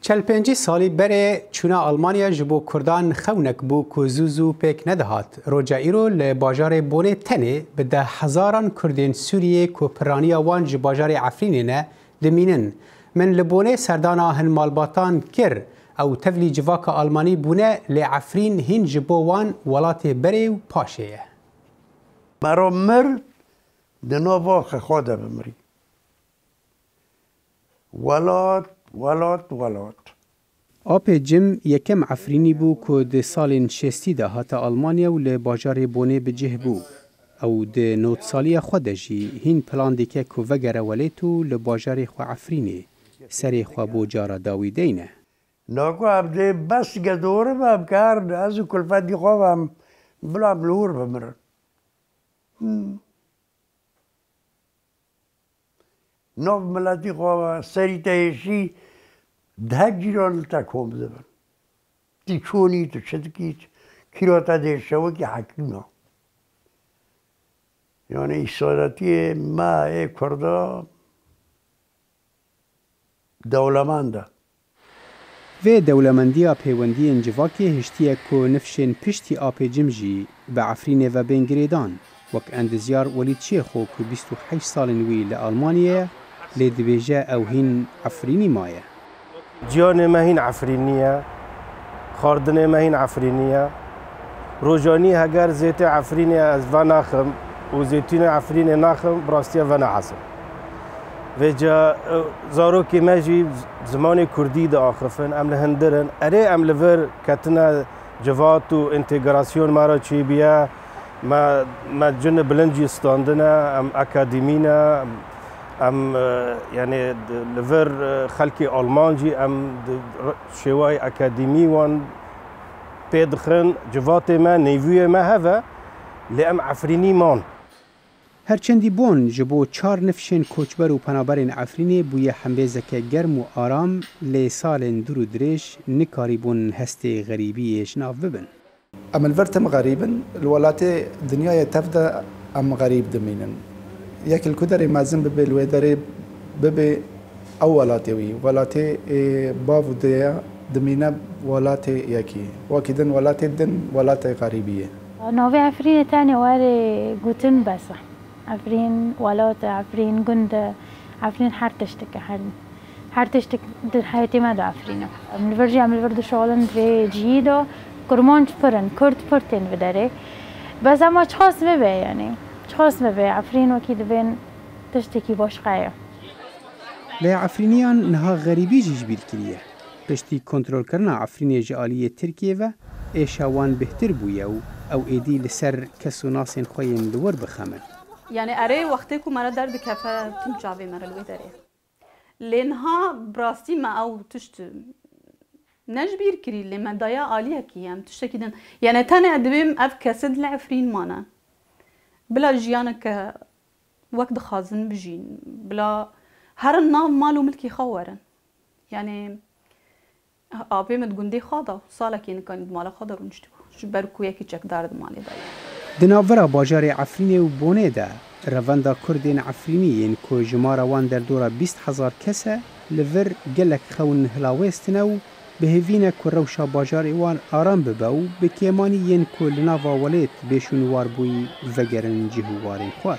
چل سالی بره چونا آلمانیا جبو کردان خونک بو که زوزو پیک ندهات. روجا ایرو لباجار بونه تنه به 10,000 کردین سوریه که پرانیا وان جباجار عفرینه نه دمینن. من لبونه سردانا هن مالباتان کر او تفلی جواک آلمانی بونه لعفرین هین جبو وان ولات بره و پاشه. مرا مرد دنوا خواده بمری. ولات. آپ جم یکم عفرینی بو که ده سال 60 ده هات آلمانیا و لباجار بونه بجه بو. او ده 9 سالی خود جی هین پلان دیکه که وگر ولیتو لباجار خو عفرینی سری خو بو جارا داوی دینه. ناکو عبده بس گدوره باب کرد از کلفت دی خوابم بلا بلور بمرن. ناف ملاتی خواه سری تایشی 10 جیران تکوم زبن تی چونی تو چدکیت کیراتا دیشوه که حکیمه یعنی ایسادتی ما کرده دولمنده و دولمندی پیوندی انجواکی هشتیه که نفشن پشتی آپ جمجی به عفرینه و بینگریدان وک اندزیار ولید شیخو که 28 سال نوی لآلمانیه لدبیجه او هین عفرینی مایه جیان ما هین عفرینیه خاردن ما هین عفرینیه روجانی هگر زیت عفرینی از و ناخم و زیتون عفرینی ناخم براستیه و نحسم و جا زارو که مجی زمان کردی دا آخرفن ام لهندرن اره ام لور کتنا جوات و انتگراسیون مارا چی بیا ما جن بلنجی استاندنه ام اکادیمینا ام يعني لفر خلقي ألمانجي ام شواي أكاديمي وان بيدخن جواتي ما نيفوي ما هذا لأم عفريني مان هرچندی بون جبو 4 نفشن کوچبر و پنابرین عفرینی بوی حمبیزک گرم و آرام لی سال درو درش نکاری بون هستی غریبیش ناف ببن ام الورتم غريبا الولات دنيا تفدا ام غريب دمينن ياك الكدري مازن ببي الويدري ببي اولاتي ولاتي باف ديا دمينا ولاتي ياكي وكيدن ولاتي دن ولاتي غريبيه نوفي عفرين تاني واري قوتن بس عفرين ولات عفرين قند عفرين حرتشتك حرتشتك حياتي ما دا عفرينه من الفرجي من الفرد شغلن في جيدو كرمان فرن كرد فرتين بداره بس اما شخص ببه يعني شخص ببه عفرين وكيد بين تشتكي باش قاية لا عفرينيان نها غريبي جيجبيل كريه بشتي كنترول كرنا عفريني جالية تركيا و ايشاوان بهتر بويا او ايدي لسر كسو ناسين خوين لور بخمن يعني اري وقتكو مرا در بكفه تنجابي مرا لوي داره لانها براستي ما او تشت نجبير كري لما دايا عالية كيام تشتكيدن يعني تاني ادبيم اف كسد العفرين مانا بلا جيانك وقت خازن بجين بلا هر النام مالو ملكي خورن يعني ابي متقندي خاضه صالكين كان مال خاضه ونشتو بركو يكي چك دارد مالي دايا دناورا باجار عفرینی و بونه ده رواندا کردین عفرینیین که جمارا وان در دورا 20,000 کسه لور گلک خون هلاوستنه و به هفینه که روشا باجار وان آرام بباو به کیمانی ین که لناوا ولید بشون وار بوی وگرن جهوارین خواه